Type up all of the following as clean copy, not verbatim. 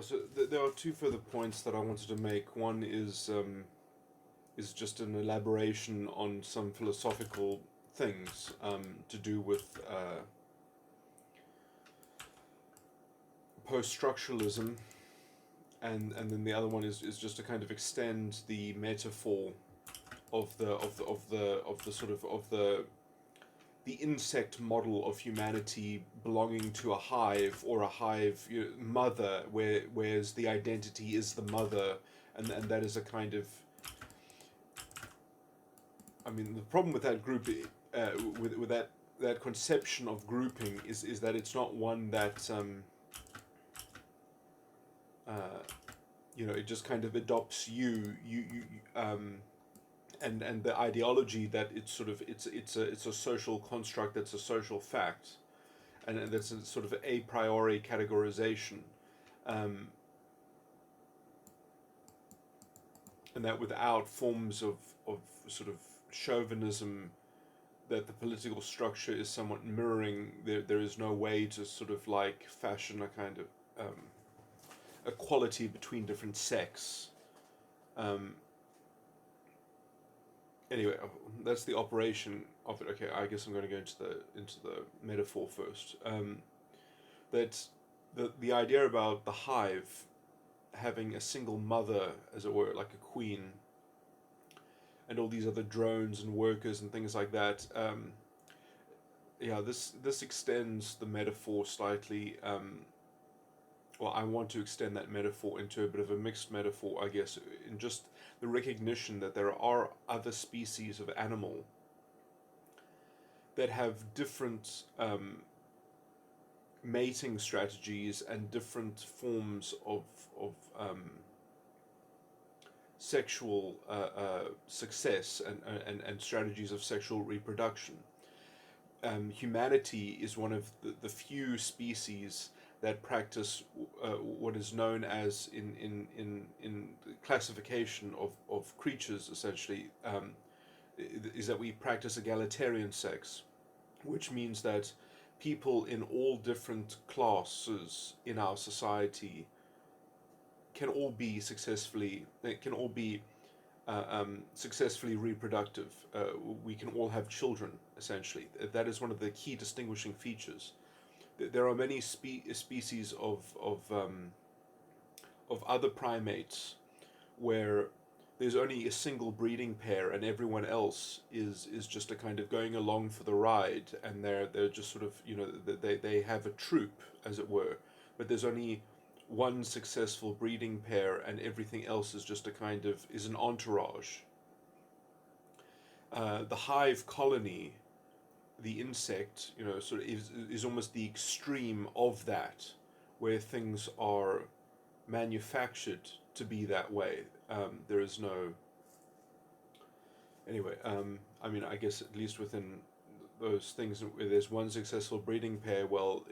So there are two further points that I wanted to make. One is just an elaboration on some philosophical things to do with post-structuralism, and then the other one is just to kind of extend the metaphor of the sort of the insect model of humanity belonging to a hive, or a hive mother, whereas the identity is the mother, and that is a kind of, I mean, the problem with that group, with that conception of grouping is that it's not one that it just kind of adopts and the ideology that it's a social construct, that's a social fact, and that's a sort of a priori categorization, and that without forms of sort of chauvinism, that the political structure is somewhat mirroring, there is no way to sort of like fashion a kind of equality between different sex. Anyway, that's the operation of it. Okay, I guess I'm going to go into the metaphor first. That the idea about the hive having a single mother, as it were, like a queen, and all these other drones and workers and things like that. This extends the metaphor slightly. Well, I want to extend that metaphor into a bit of a mixed metaphor, I guess, in just the recognition that there are other species of animal that have different mating strategies and different forms of sexual success and strategies of sexual reproduction. Humanity is one of the few species that practice what is known as in classification of creatures, essentially, is that we practice egalitarian sex, which means that people in all different classes in our society can all be successfully reproductive. We can all have children, essentially. That is one of the key distinguishing features. There are many species of other primates where there's only a single breeding pair, and everyone else is just a kind of going along for the ride, and they're just sort of, they have a troop, as it were, but there's only one successful breeding pair, and everything else is just a kind of is an entourage. The hive colony, the insect, sort of is almost the extreme of that, where things are manufactured to be that way. There is no. Anyway, I mean, I guess at least within those things where there's one successful breeding pair, well,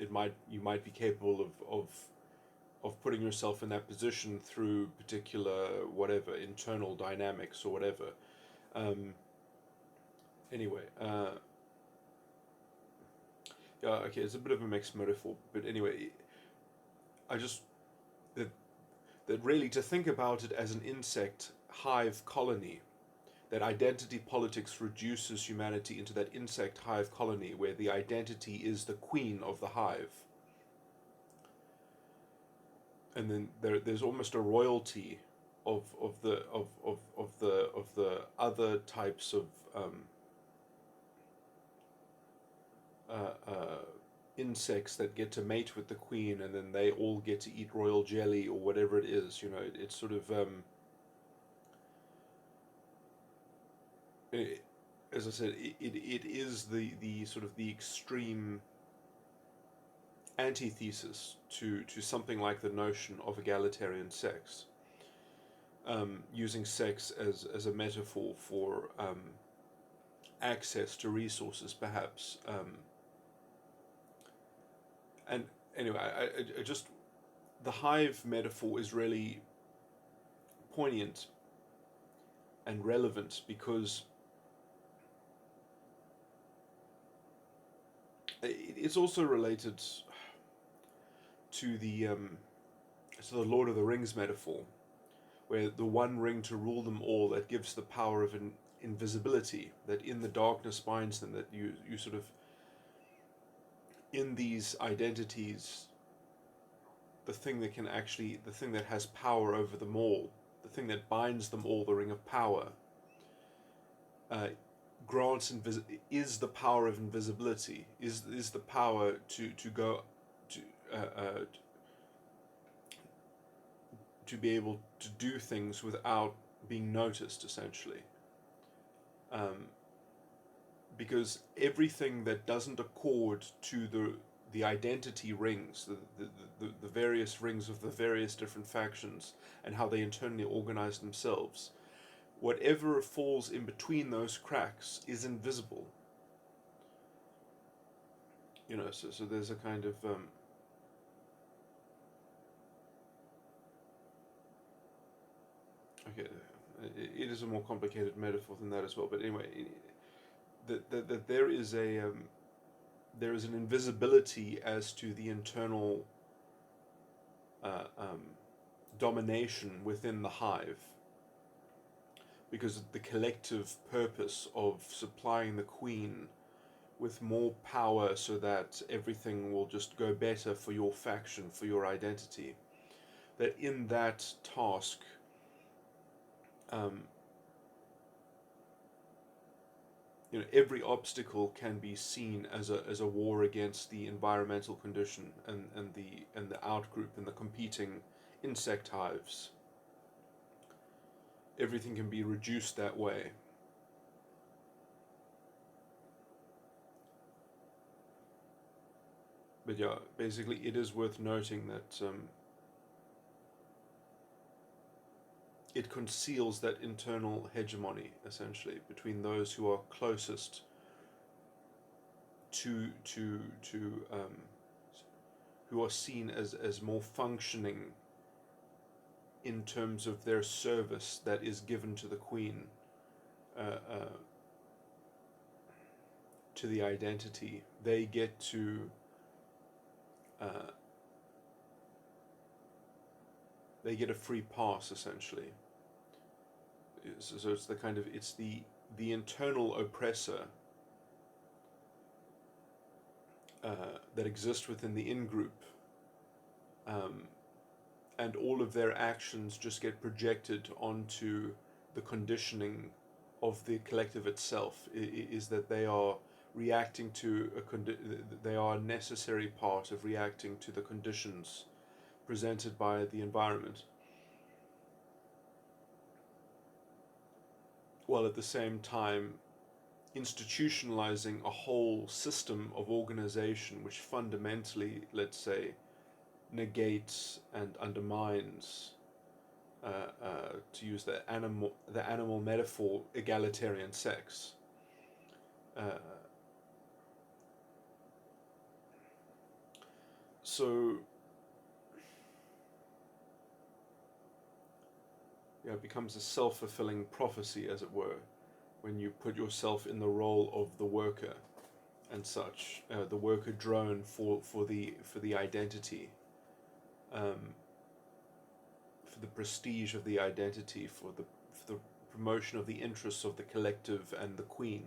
you might be capable of putting yourself in that position through particular whatever internal dynamics or whatever. Anyway. Yeah, okay, it's a bit of a mixed metaphor, but anyway, I just that really to think about it as an insect hive colony, that identity politics reduces humanity into that insect hive colony where the identity is the queen of the hive, and then there's almost a royalty of the other types of insects that get to mate with the queen, and then they all get to eat royal jelly or whatever it is. It's sort of as I said, it is the sort of the extreme antithesis to something like the notion of egalitarian sex, using sex as a metaphor for access to resources, perhaps. And anyway, I just, the hive metaphor is really poignant and relevant because it's also related to the So the Lord of the Rings metaphor, where the one ring to rule them all, that gives the power of invisibility, that in the darkness binds them, that you sort of, in these identities, the thing that has power over them all, the thing that binds them all, the ring of power, grants is the power of invisibility, is the power to go to to be able to do things without being noticed, essentially. Because everything that doesn't accord to the identity rings, the various rings of the various different factions and how they internally organize themselves, whatever falls in between those cracks is invisible. So there's a kind of okay, it is a more complicated metaphor than that as well. But anyway, that there is an invisibility as to the internal domination within the hive, because the collective purpose of supplying the queen with more power so that everything will just go better for your faction, for your identity, that in that task, every obstacle can be seen as a war against the environmental condition and the outgroup and the competing insect hives. Everything can be reduced that way. But yeah, basically it is worth noting that it conceals that internal hegemony, essentially, between those who are closest to who are seen as more functioning in terms of their service that is given to the queen, to the identity. They get to they get a free pass, essentially. So it's the internal oppressor that exists within the in-group, and all of their actions just get projected onto the conditioning of the collective itself, is that they are reacting to they are a necessary part of reacting to the conditions presented by the environment, while at the same time institutionalizing a whole system of organization which fundamentally, let's say, negates and undermines, to use the animal metaphor, egalitarian sex. So it becomes a self-fulfilling prophecy, as it were, when you put yourself in the role of the worker and such, the worker drone for the identity, for the prestige of the identity, for the promotion of the interests of the collective and the queen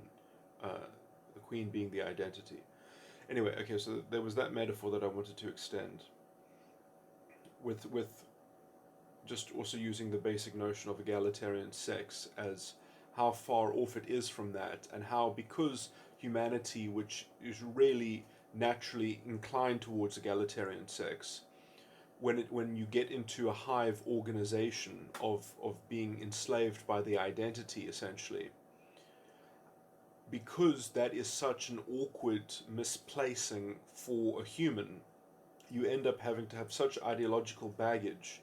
being the identity. Anyway, okay, so there was that metaphor that I wanted to extend with just also using the basic notion of egalitarian sex as how far off it is from that, and how, because humanity, which is really naturally inclined towards egalitarian sex, when you get into a hive organization of being enslaved by the identity, essentially, because that is such an awkward misplacing for a human, you end up having to have such ideological baggage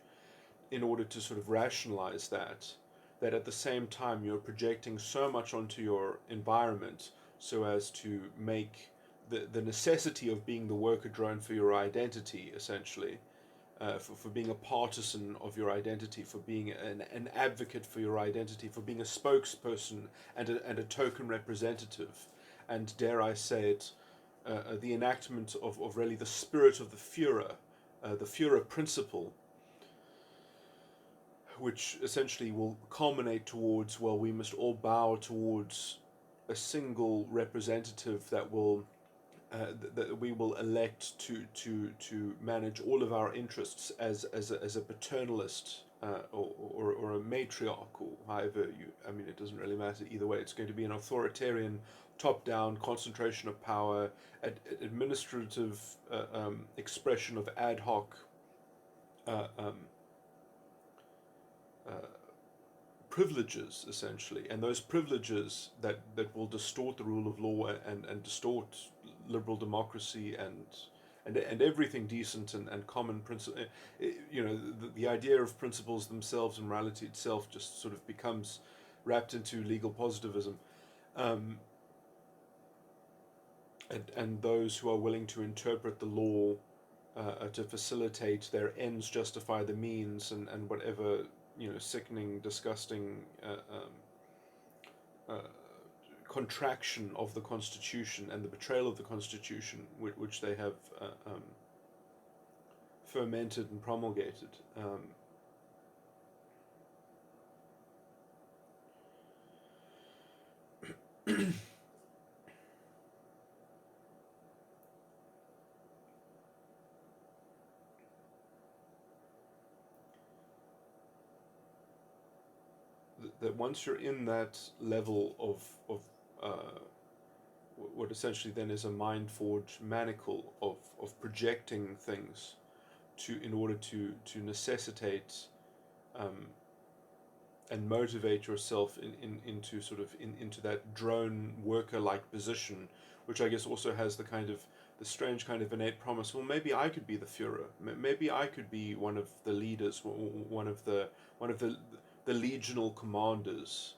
in order to sort of rationalize that at the same time you're projecting so much onto your environment so as to make the necessity of being the worker drone for your identity, essentially, for being a partisan of your identity, for being an advocate for your identity, for being a spokesperson and a token representative, and dare I say it, the enactment of really the spirit of the Fuhrer Principle, which essentially will culminate towards, well, we must all bow towards a single representative that will that we will elect to manage all of our interests as a paternalist or a matriarch, or however you. I mean, it doesn't really matter either way. It's going to be an authoritarian, top-down concentration of power, administrative expression of ad hoc uh, um, uh, privileges, essentially, and those privileges that will distort the rule of law and distort liberal democracy and everything decent and common principle. You know, the idea of principles themselves and morality itself just sort of becomes wrapped into legal positivism, um, and those who are willing to interpret the law to facilitate their ends justify the means, and whatever, you know, sickening, disgusting uh, contraction of the Constitution and the betrayal of the Constitution, which they have fermented and promulgated. That once you're in that level of what essentially then is a mind forged manacle of projecting things in order to necessitate um, and motivate yourself into sort of into that drone worker like position, which I guess also has the strange kind of innate promise. Well, maybe I could be the Fuhrer. Maybe I could be one of the leaders, one of the legional commanders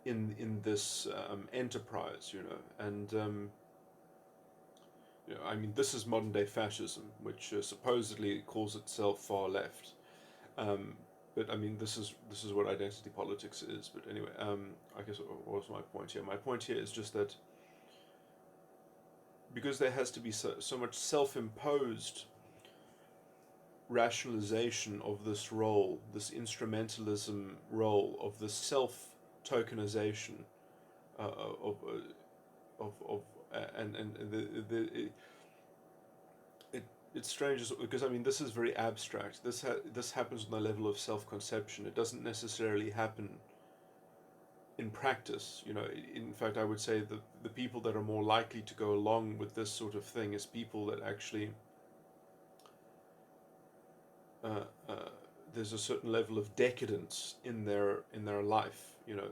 in this enterprise, you know. And you know, I mean, this is modern day fascism, which supposedly calls itself far left. Um, but I mean, this is what identity politics is. But anyway, I guess what was my point here? My point here is just that because there has to be so much self-imposed rationalization of this role, this instrumentalism role of the self-tokenization of and it's strange because I mean this is very abstract. This happens on the level of self-conception. It doesn't necessarily happen in practice. You know, in fact, I would say that the people that are more likely to go along with this sort of thing is people that actually uh, uh, there's a certain level of decadence in their life. You know,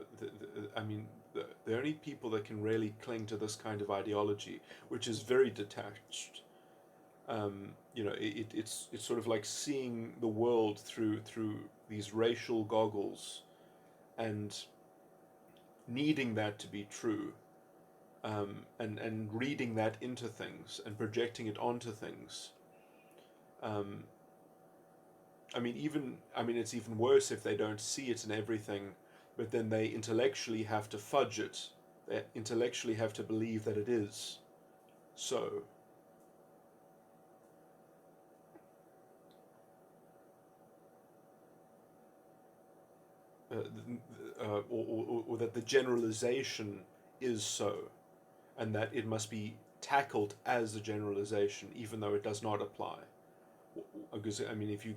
I mean, the only people that can really cling to this kind of ideology, which is very detached. You know, it's sort of like seeing the world through these racial goggles, and needing that to be true, and reading that into things and projecting it onto things. Um, I mean, it's even worse if they don't see it in everything, but then they intellectually have to fudge it. They intellectually have to believe that it is so. Uh, or that the generalization is so, and that it must be tackled as a generalization, even though it does not apply. Because I mean, if you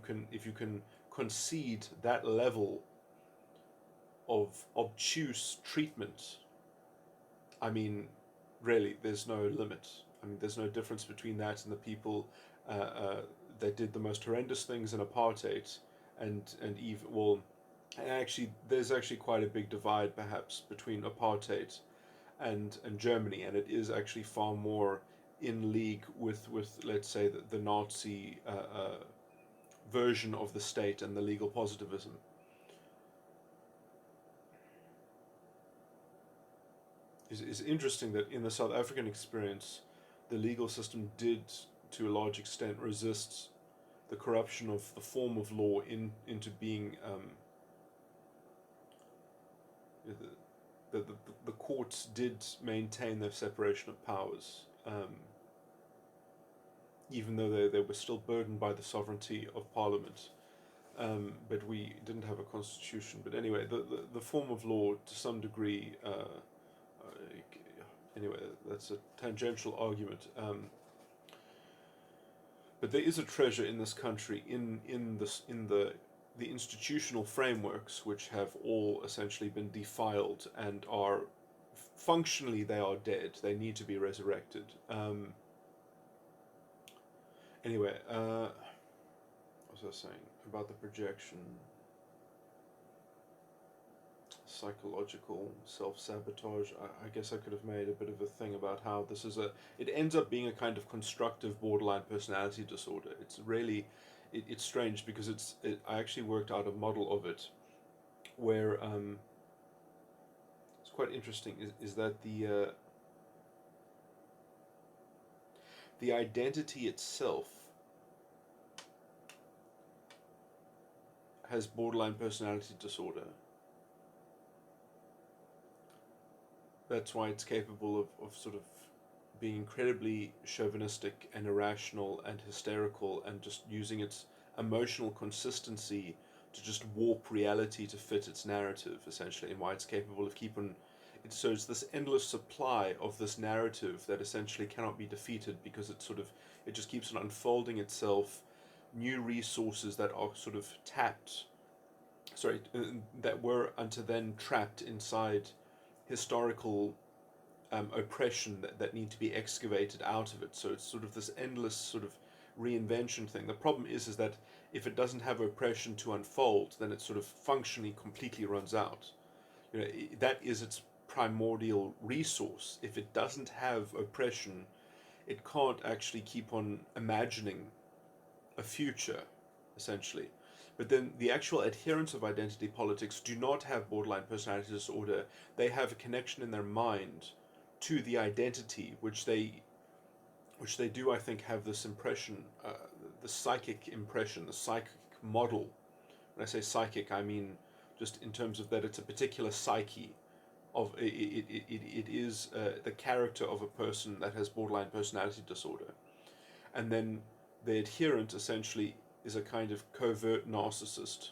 can concede that level of obtuse treatment, I mean, really, there's no limit. I mean, there's no difference between that and the people that did the most horrendous things in apartheid, and even, well, actually, there's actually quite a big divide perhaps between apartheid and Germany, and it is actually far more in league with let's say the Nazi version of the state and the legal positivism. It's interesting that in the South African experience, the legal system did, to a large extent, resist the corruption of the form of law into being the courts did maintain their separation of powers, even though they were still burdened by the sovereignty of Parliament. but we didn't have a constitution. But anyway, the form of law to some degree. Anyway, that's a tangential argument. But there is a treasure in this country in the institutional frameworks, which have all essentially been defiled and are functionally they are dead. They need to be resurrected. Anyway, what was I saying about the projection? Psychological self-sabotage. I guess I could have made a bit of a thing about how this is it ends up being a kind of constructive borderline personality disorder. It's really, it's strange because I actually worked out a model of it where it's quite interesting is that the identity itself has borderline personality disorder. That's why it's capable of sort of being incredibly chauvinistic and irrational and hysterical and just using its emotional consistency to just warp reality to fit its narrative, essentially, and why it's capable of keeping it. So it's this endless supply of this narrative that essentially cannot be defeated because it just keeps on unfolding itself, new resources that are sort of that were until then trapped inside historical oppression that need to be excavated out of it. So it's sort of this endless sort of reinvention thing. The problem is that if it doesn't have oppression to unfold, then it sort of functionally completely runs out. That is its primordial resource. If it doesn't have oppression, it can't actually keep on imagining a future, essentially. But then the actual adherents of identity politics do not have borderline personality disorder. They have a connection in their mind to the identity, which they do, I think, have this impression, the psychic impression, the psychic model. When I say psychic, I mean just in terms of that it's a particular psyche of it is the character of a person that has borderline personality disorder, and then the adherent essentially is a kind of covert narcissist,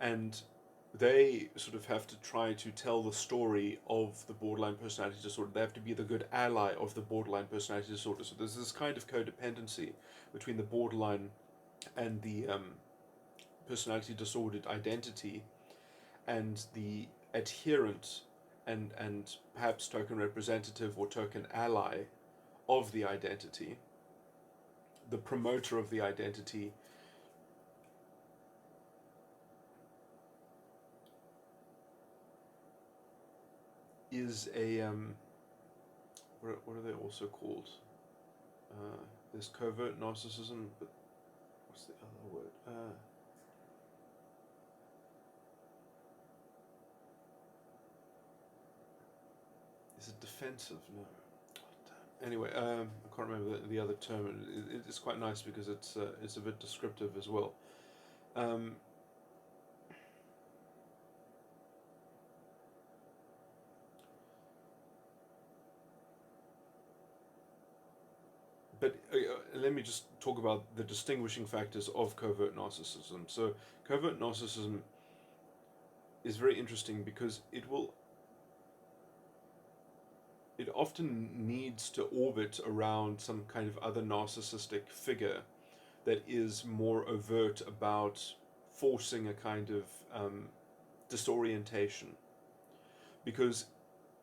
and they sort of have to try to tell the story of the borderline personality disorder. They have to be the good ally of the borderline personality disorder. So there's this kind of codependency between the borderline and the personality disordered identity, and the adherent and perhaps token representative or token ally of the identity, the promoter of the identity, is a what are they also called? There's covert narcissism, but what's the other word? Is it defensive? No. Anyway, I can't remember the other term. It's quite nice because it's a bit descriptive as well. But let me just talk about the distinguishing factors of covert narcissism. So covert narcissism is very interesting because it often needs to orbit around some kind of other narcissistic figure that is more overt about forcing a kind of disorientation. Because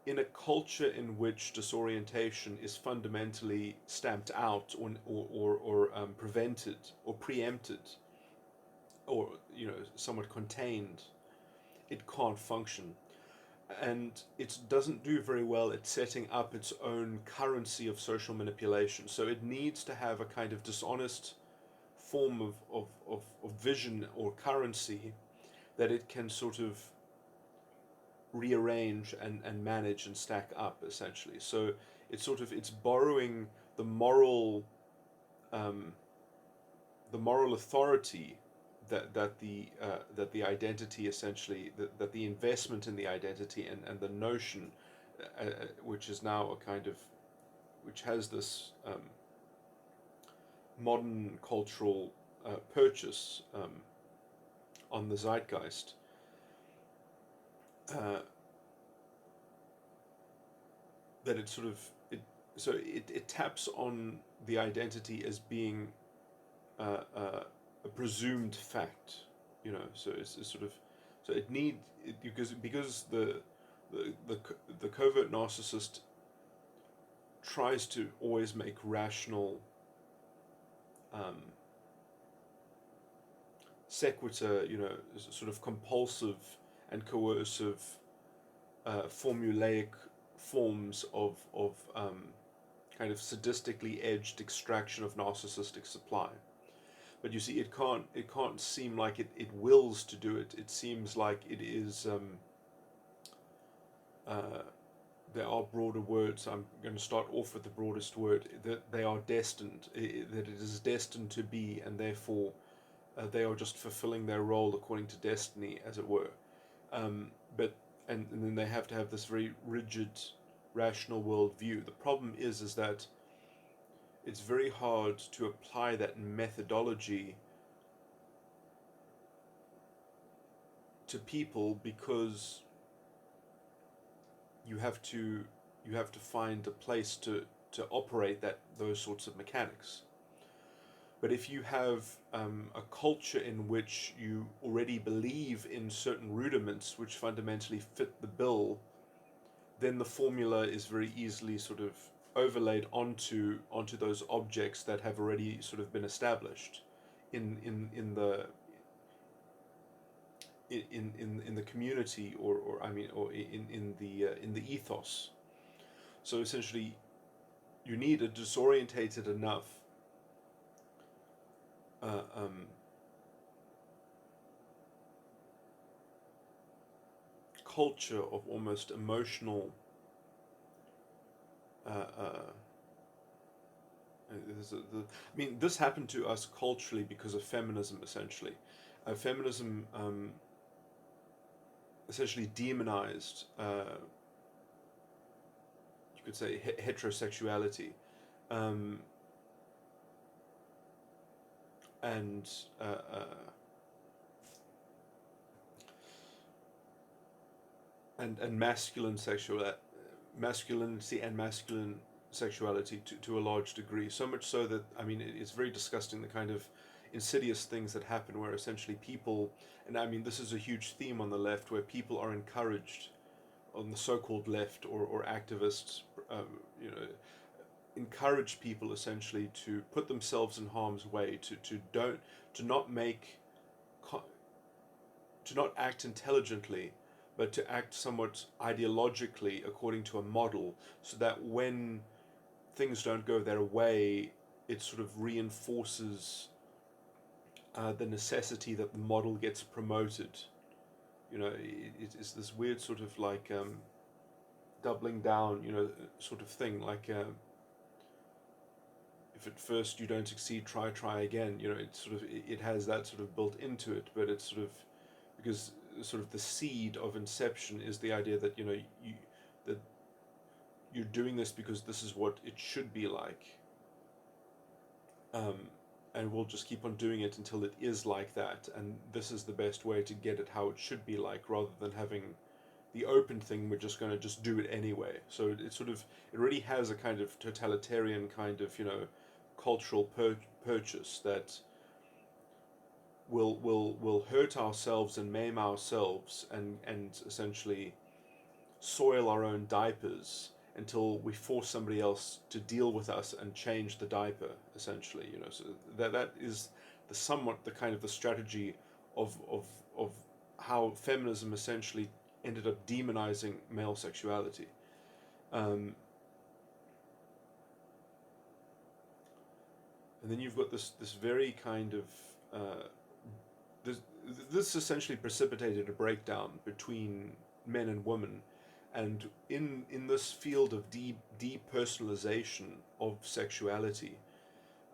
in a culture in which disorientation is fundamentally stamped out or prevented or preempted or somewhat contained, it can't function. And it doesn't do very well at setting up its own currency of social manipulation. So it needs to have a kind of dishonest form of vision or currency that it can sort of rearrange and manage and stack up, essentially. So it's borrowing the moral authority that the identity essentially, that the investment in the identity and the notion, which is now a kind of, which has this modern cultural purchase on the zeitgeist. That it sort of it taps on the identity as being a presumed fact, So it's sort of so it need it, because the covert narcissist tries to always make rational sequitur, sort of compulsive and coercive formulaic forms of kind of sadistically edged extraction of narcissistic supply. But you see, it can't seem like it wills to do it. It seems like it is. There are broader words. I'm going to start off with the broadest word. That they are destined. That it is destined to be, and therefore they are just fulfilling their role according to destiny, as it were. But and then they have to have this very rigid, rational worldview. The problem is that it's very hard to apply that methodology to people, because you have to find a place to operate those sorts of mechanics. But if you have a culture in which you already believe in certain rudiments which fundamentally fit the bill, then the formula is very easily sort of overlaid onto those objects that have already sort of been established in the community, or in the ethos. So essentially, you need a disorientated enough culture of almost emotional this happened to us culturally because of feminism, essentially. Feminism essentially demonized, you could say, heterosexuality, and masculinity and masculine sexuality to a large degree. So much so that, it's very disgusting, the kind of insidious things that happen where essentially people, and this is a huge theme on the left, where people are encouraged, on the so-called left or activists, encourage people essentially to put themselves in harm's way, to not act intelligently, but to act somewhat ideologically according to a model, so that when things don't go their way, it sort of reinforces the necessity that the model gets promoted. It's this weird sort of like doubling down, sort of thing. Like if at first you don't succeed, try again. It has that sort of built into it, but it's sort of because sort of the seed of inception is the idea that that you're doing this because this is what it should be like, and we'll just keep on doing it until it is like that, and this is the best way to get it how it should be like, rather than having the open thing, we're just going to just do it anyway. So it already has a kind of totalitarian kind of cultural purchase that will hurt ourselves and maim ourselves, and essentially soil our own diapers until we force somebody else to deal with us and change the diaper, essentially. So that is the kind of the strategy of how feminism essentially ended up demonizing male sexuality. And then you've got this very kind of this essentially precipitated a breakdown between men and women, and in this field of depersonalization of sexuality,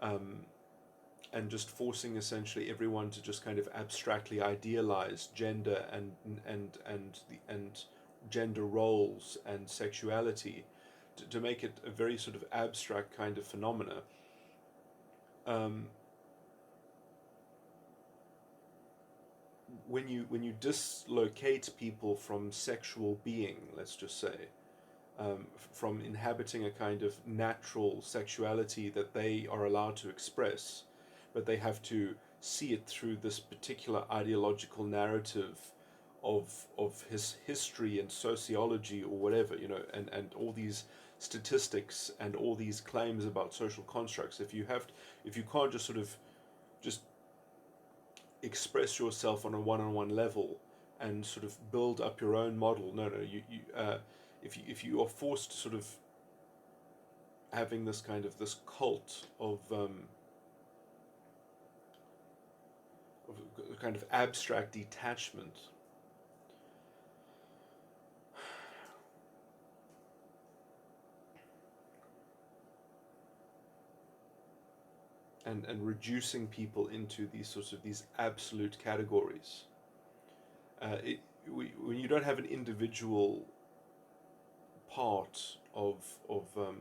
and just forcing essentially everyone to just kind of abstractly idealize gender and gender roles and sexuality, to make it a very sort of abstract kind of phenomena. when you dislocate people from sexual being, let's just say, from inhabiting a kind of natural sexuality that they are allowed to express, but they have to see it through this particular ideological narrative of his history and sociology or whatever, and all these statistics and all these claims about social constructs. If you can't just sort of just express yourself on a one-on-one level and sort of build up your own model. No, if you are forced to sort of having this cult of a kind of abstract detachment, and reducing people into these absolute categories. When you don't have an individual part of I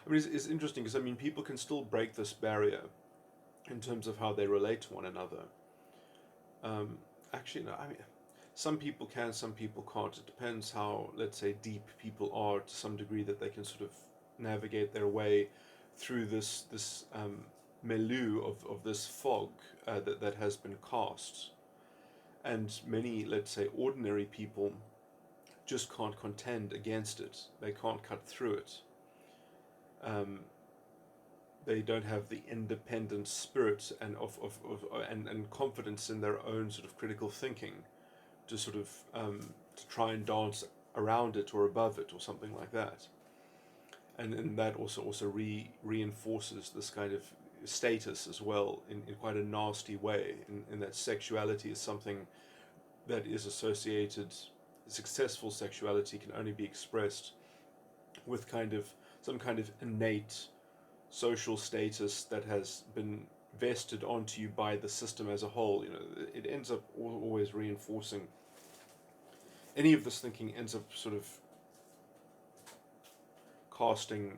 mean, it's interesting because, I mean, people can still break this barrier in terms of how they relate to one another. Actually, no, I mean, some people can, some people can't. It depends how, let's say, deep people are to some degree, that they can sort of navigate their way through this milieu of this fog that has been cast. And many, let's say, ordinary people just can't contend against it. They can't cut through it. They don't have the independent spirit and confidence in their own sort of critical thinking to sort of to try and dance around it or above it or something like that. And that also reinforces this kind of status as well in quite a nasty way, in that sexuality is something that is associated. Successful sexuality can only be expressed with some kind of innate social status that has been vested onto you by the system as a whole. It ends up always reinforcing. Any of this thinking ends up sort of casting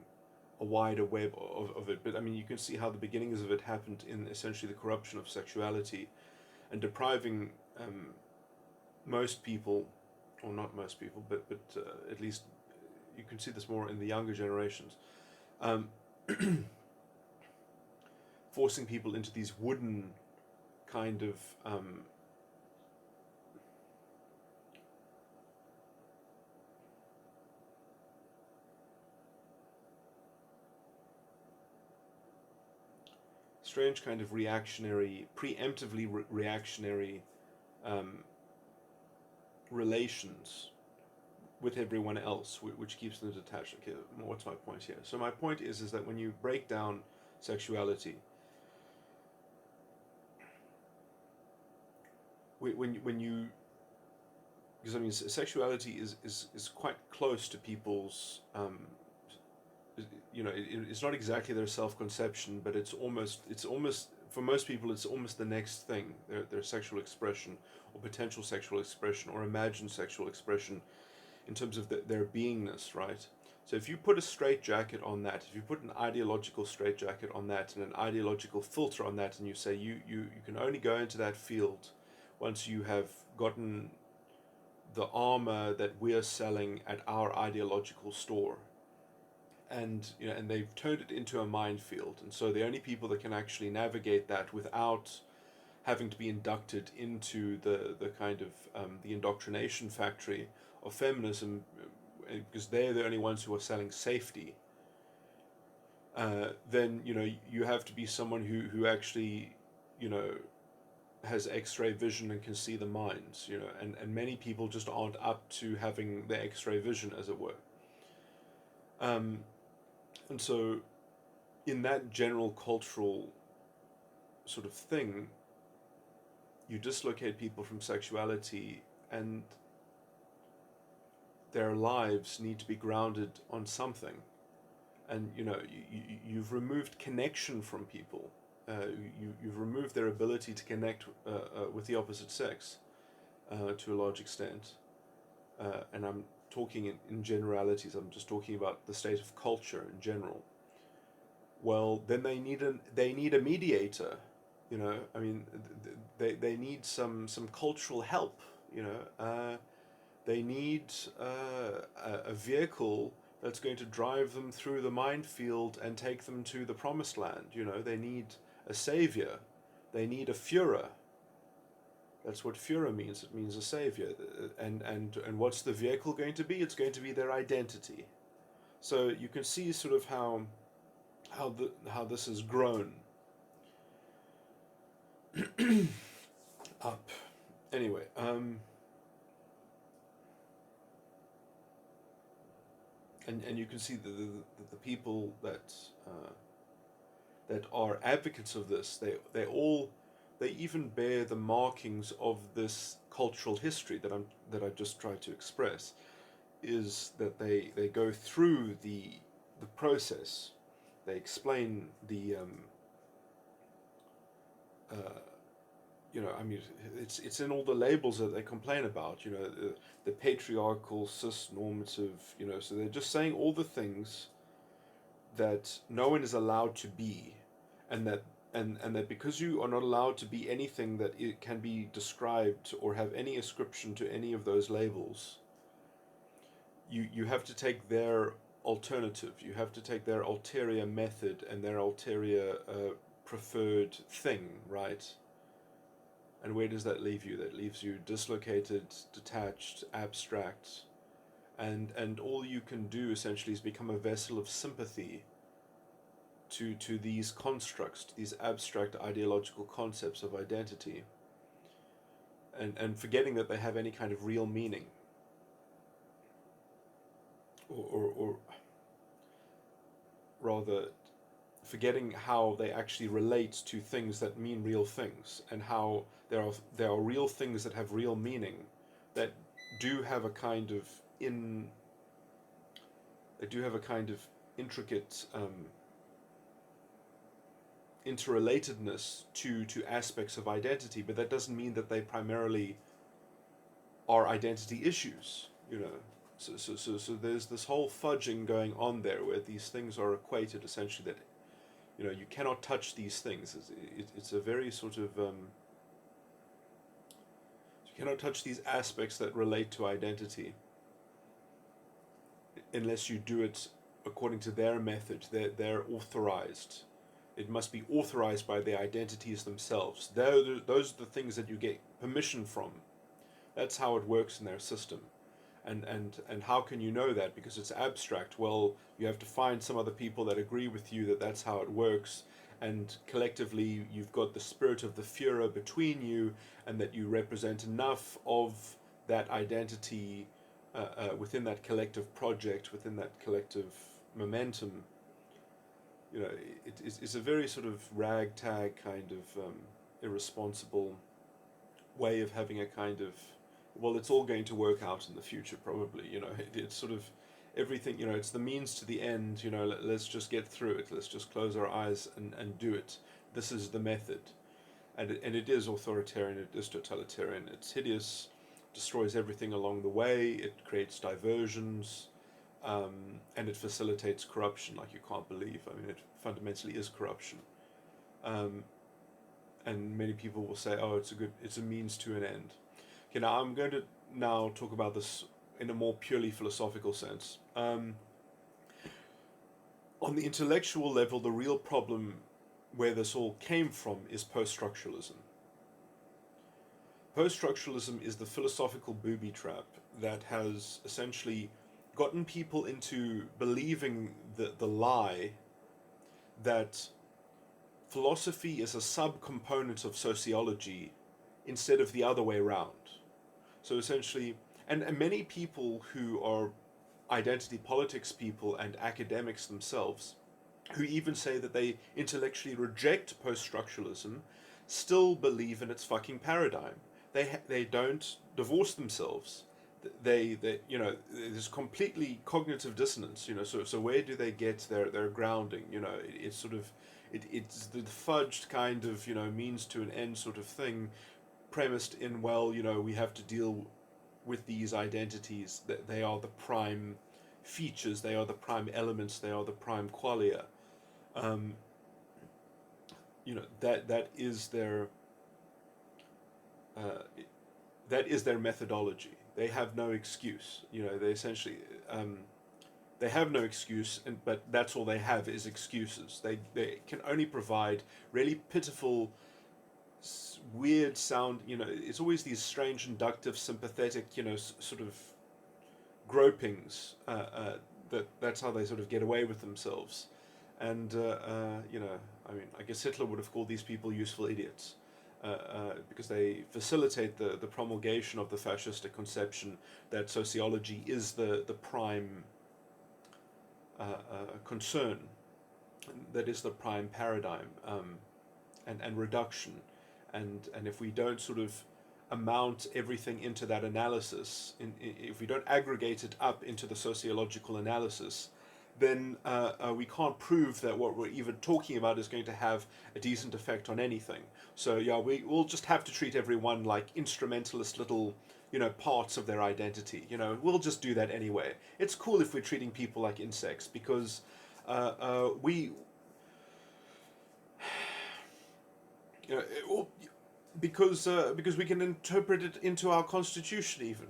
a wider web of it. But I mean, you can see how the beginnings of it happened in essentially the corruption of sexuality and depriving most people, or not most people, but at least you can see this more in the younger generations, forcing people into these wooden kind of strange kind of preemptively reactionary relations with everyone else, which keeps them detached. Okay, what's my point here? So my point is that when you break down sexuality, when you, because I mean, sexuality is quite close to people's it's not exactly their self-conception, but it's almost for most people it's almost the next thing, their sexual expression or potential sexual expression or imagined sexual expression in terms of their beingness, right? So if you put a straitjacket on that, if you put an ideological straitjacket on that and an ideological filter on that, and you say you can only go into that field once you have gotten the armor that we're selling at our ideological store, and they've turned it into a minefield, and so the only people that can actually navigate that without having to be inducted into the kind of the indoctrination factory of feminism, because they're the only ones who are selling safety, then you have to be someone who actually has X-ray vision and can see the minds, and many people just aren't up to having the X-ray vision, as it were. And so in that general cultural sort of thing, you dislocate people from sexuality, and their lives need to be grounded on something. And you've removed connection from people. You've removed their ability to connect with the opposite sex to a large extent. And I'm talking in generalities. I'm just talking about the state of culture in general. well, then they need a mediator. You know, I mean, they need some cultural help. You know, they need a vehicle that's going to drive them through the minefield and take them to the promised land. You know, they need a savior. They need a Fuhrer. That's what Fuhrer means. It means a savior. And what's the vehicle going to be? It's going to be their identity. So you can see sort of how this has grown up. Anyway, and you can see the people that are advocates of this, they even bear the markings of this cultural history that I just tried to express. Is that they go through the process. They explain the you know, I mean, it's in all the labels that they complain about. You know, the patriarchal, cis-normative. You know, so they're just saying all the things that no one is allowed to be, and that because you are not allowed to be anything that it can be described or have any ascription to any of those labels, you have to take their alternative. You have to take their ulterior method and their ulterior preferred thing, right? And where does that leave you? That leaves you dislocated, detached, abstract, and all you can do essentially is become a vessel of sympathy to these constructs, to these abstract ideological concepts of identity, and forgetting that they have any kind of real meaning, or rather forgetting how they actually relate to things that mean real things, and how there are real things that have real meaning, that do have a kind of intricate interrelatedness to aspects of identity, but that doesn't mean that they primarily are identity issues, you know. So there's this whole fudging going on there, where these things are equated essentially, that, you know, you cannot touch these things. It's a very sort of you cannot touch these aspects that relate to identity unless you do it according to their method. They're authorized. It must be authorized by the identities themselves. Those are the things that you get permission from. That's how it works in their system. And how can you know that? Because it's abstract. Well, you have to find some other people that agree with you that that's how it works, and collectively you've got the spirit of the Fuhrer between you, and that you represent enough of that identity within that collective project, within that collective momentum. You know, it's a very sort of ragtag kind of irresponsible way of having a kind of, well, it's all going to work out in the future, probably. You know, it's sort of everything, you know, it's the means to the end. You know, let's just get through it. Let's just close our eyes and do it. This is the method. And it is authoritarian, it is totalitarian, it's hideous, destroys everything along the way, it creates diversions, and it facilitates corruption like you can't believe. I mean, it fundamentally is corruption. And many people will say, oh, it's a means to an end. Okay, now I'm going to now talk about this in a more purely philosophical sense. On the intellectual level, the real problem where this all came from is post-structuralism. Post-structuralism is the philosophical booby trap that has essentially gotten people into believing the lie that philosophy is a subcomponent of sociology instead of the other way around. So essentially, and many people who are identity politics people and academics themselves, who even say that they intellectually reject post-structuralism, still believe in its fucking paradigm. They don't divorce themselves. They you know, there's completely cognitive dissonance. You know, so where do they get their grounding? You know, it's sort of it's the fudged kind of, you know, means to an end sort of thing, premised in, well, you know, we have to deal with these identities, that they are the prime features, they are the prime elements, they are the prime qualia. Um, that is their uh, that is their methodology. They have no excuse. They essentially they have no excuse, but that's all they have is excuses. They can only provide really pitiful, weird sound. It's always these strange, inductive, sympathetic, sort of gropings. That's how they sort of get away with themselves. And I mean, I guess Hitler would have called these people useful idiots. Because they facilitate the promulgation of the fascistic conception that sociology is the prime concern, that is the prime paradigm, and reduction. And if we don't sort of amount everything into that analysis, if we don't aggregate it up into the sociological analysis, then we can't prove that what we're even talking about is going to have a decent effect on anything. So yeah, we'll just have to treat everyone like instrumentalist little, parts of their identity. We'll just do that anyway. It's cool if we're treating people like insects because we, because we can interpret it into our constitution even.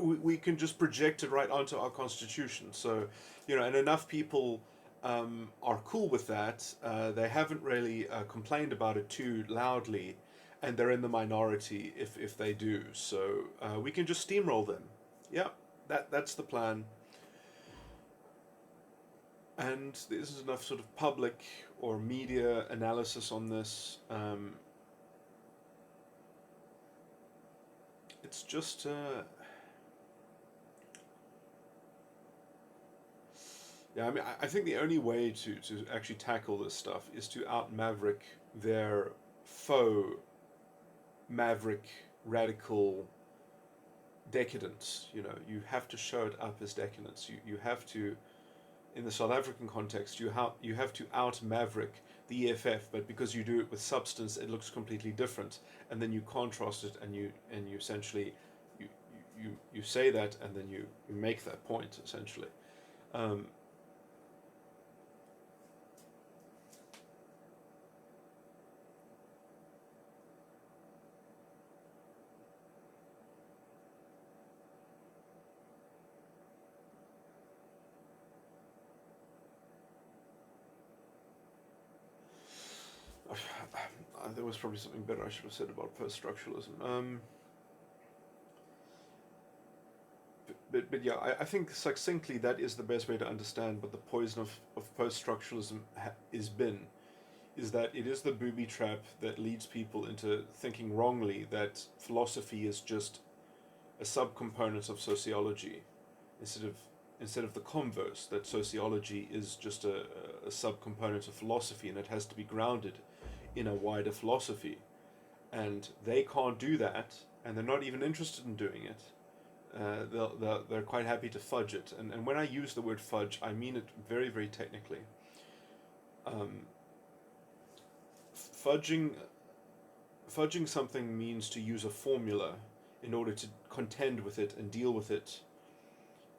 We can just project it right onto our constitution. So and enough people are cool with that. They haven't really complained about it too loudly, and they're in the minority if they do. So we can just steamroll them. Yeah, that's the plan. And this is enough sort of public or media analysis on this. It's just yeah, I mean, I think the only way to actually tackle this stuff is to out maverick their faux maverick radical decadence. You have to show it up as decadence. You have to, in the South African context, you have to out maverick the EFF, but because you do it with substance, it looks completely different, and then you contrast it, and you essentially you say that, and then you make that point essentially. Um, there was probably something better I should have said about post-structuralism. But yeah, I think succinctly that is the best way to understand what the poison of post-structuralism is that it is the booby trap that leads people into thinking wrongly that philosophy is just a subcomponent of sociology, instead of the converse, that sociology is just a subcomponent of philosophy and it has to be grounded in a wider philosophy. And they can't do that, and they're not even interested in doing it. They're quite happy to fudge it. And when I use the word fudge, I mean it very, very technically. Um, fudging fudging something means to use a formula in order to contend with it and deal with it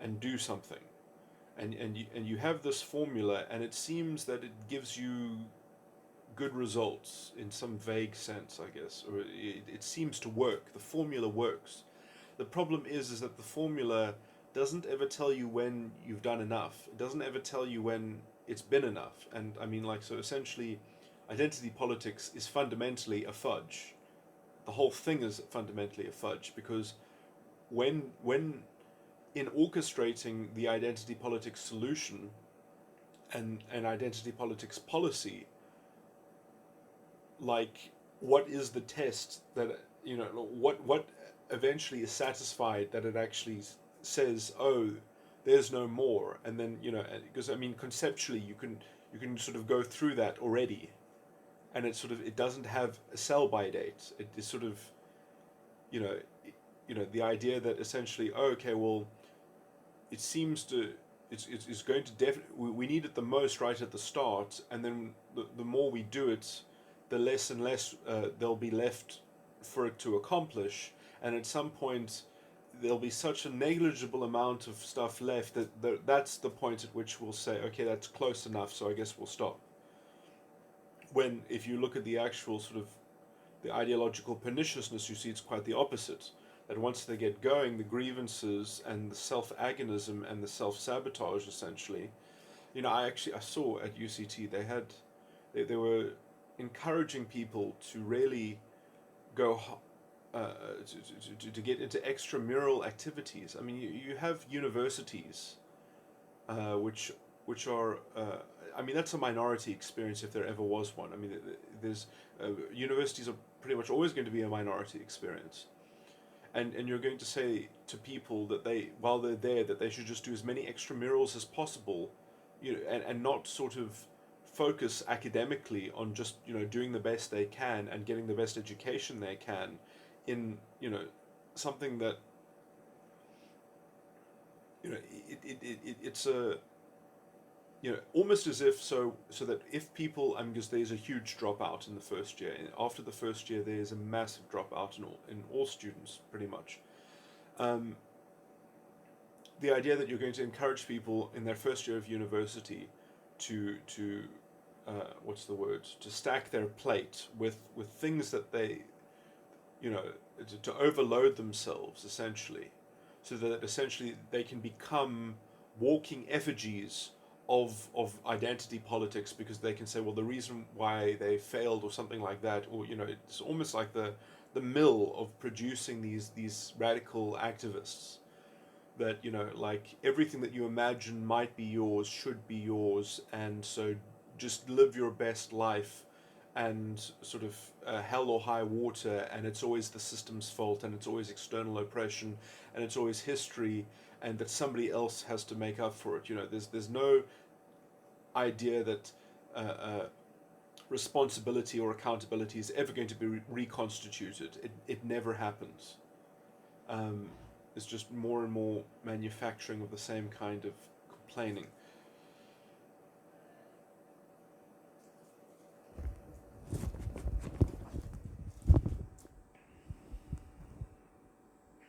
and do something. And you have this formula, and it seems that it gives you good results in some vague sense, I guess, or it seems to work. The formula works. The problem is that the formula doesn't ever tell you when you've done enough. It doesn't ever tell you when it's been enough. And I mean, like, so essentially, identity politics is fundamentally a fudge. The whole thing is fundamentally a fudge, because when in orchestrating the identity politics solution and identity politics policy, like, what is the test that, what eventually is satisfied that it actually says, oh, there's no more. And then, because I mean, conceptually you can sort of go through that already, and it doesn't have a sell by date. It is sort of, you know the idea that essentially, oh, okay, well, it seems to it's going to definitely, we need it the most right at the start, and then the more we do it, the less and less there'll be left for it to accomplish, and at some point there'll be such a negligible amount of stuff left that that's the point at which we'll say, okay, that's close enough, so I guess we'll stop. when if you look at the actual sort of the ideological perniciousness, you see it's quite the opposite. That once they get going, the grievances and the self-agonism and the self-sabotage, essentially, I saw at UCT they were encouraging people to really go to get into extramural activities. I mean, you have universities, which are, I mean, that's a minority experience if there ever was one. I mean, there's universities are pretty much always going to be a minority experience, and you're going to say to people that while they're there, that they should just do as many extramurals as possible, and not sort of focus academically on just doing the best they can and getting the best education they can in something that it's a almost as if so that if people, because there's a huge dropout in the first year, and after the first year there's a massive dropout in all students pretty much. The idea that you're going to encourage people in their first year of university to what's the word, to stack their plate with things that they to overload themselves essentially, so that essentially they can become walking effigies of identity politics, because they can say, well, the reason why they failed or something like that, or it's almost like the mill of producing these radical activists that like everything that you imagine might be yours should be yours, and so just live your best life, and sort of hell or high water, and it's always the system's fault, and it's always external oppression, and it's always history, and that somebody else has to make up for it. There's no idea that responsibility or accountability is ever going to be reconstituted. It never happens. It's just more and more manufacturing of the same kind of complaining.